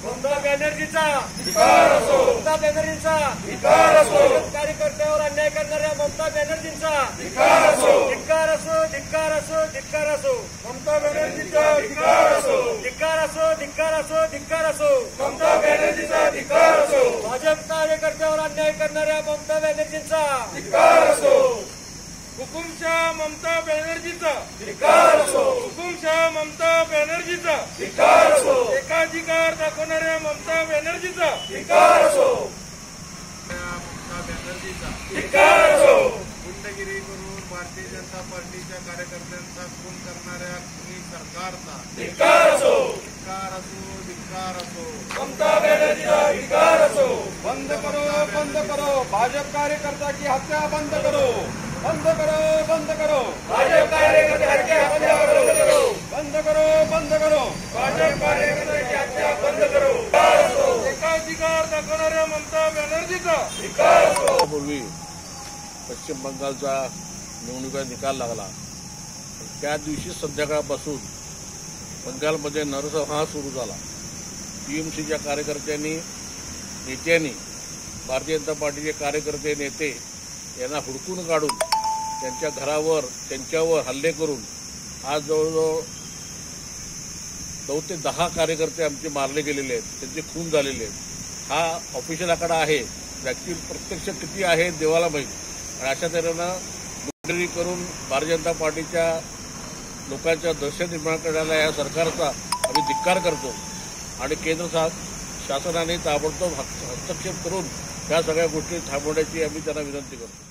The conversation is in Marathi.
ममता बॅनर्जीचा धिक्कार असो, ममता बॅनर्जीचा धिक्कार असो, कार्यकर्त्यावर अन्याय करणाऱ्या ममता बॅनर्जींचा धिक्कार असो, धिक्कार असो, धिक्कार असो, धिक्कार असो, ममता बॅनर्जीचा धिक्कार असो, धिक्कार असो, धिक्कार असो, धिक्कार असो, ममता बॅनर्जीचा धिक्कार असो, भाजप कार्यकर्त्यावर अन्याय करणाऱ्या ममता बॅनर्जींचा धिक्कार असो, हुकुमशाह ममता बॅनर्जीचा धिक्कार असो, हुकुमशाह ममता बॅनर्जीचा धिक्कार असो, एकाधिकार दाखवणाऱ्या ममता बॅनर्जीचा धिक्कार असो, ममता बॅनर्जीचा धिक्कार असो, गुंडगिरी करून भारतीय जनता पार्टीच्या कार्यकर्त्यांचा खून करणाऱ्या खुनी सरकारचा धिक्कार असो, धिक्कार असो, धिक्कार असो, ममता बॅनर्जीचा धिक्कार असो, बंद करो, बंद करो, भाजप कार्यकर्ता की हत्या बंद करो, बंद करो, बंद करो, भाजप कार्यकर्त्यांची हत्या बंद करो, बंद करो, बंद करो, भाजप कार्यकर्त्यांची हत्या बंद करो, धिक्कार असो, एकाधिकार दाखवणाऱ्या ममता बॅनर्जीचा धिक्कार असो. पूर्वी पश्चिम बंगालचा निवडणुकीचा निकाल लागला. त्या दिवशी संध्याकाळपासून बंगालमध्ये नरसंहार सुरू झाला. टीएमसीच्या कार्यकर्त्यांनी नेत्यांनी भारतीय जनता पार्टीचे कार्यकर्ते नेते यांना हुडकून काढून त्यांच्या घरावर त्यांच्यावर हल्ले करून आज जवळजवळ 9 ते 10 कार्यकर्ते आमचे मारले गेलेले आहेत, त्यांचे खून झालेले आहेत. हा ऑफिशियल आकडा आहे. व्यक्ती प्रत्यक्ष किती आहे देवाला माहीत. आणि अशा तऱ्हेनं गुंडगिरी करून भारतीय जनता पार्टीच्या लोकांच्या दहशत निर्माण करण्याला या सरकारचा आम्ही धिक्कार करतो. आणि केंद्र शासनाने ताबडतोब हस्तक्षेप करून या सगळ्या गोष्टी थांबवण्याची आम्ही त्यांना विनंती करतो.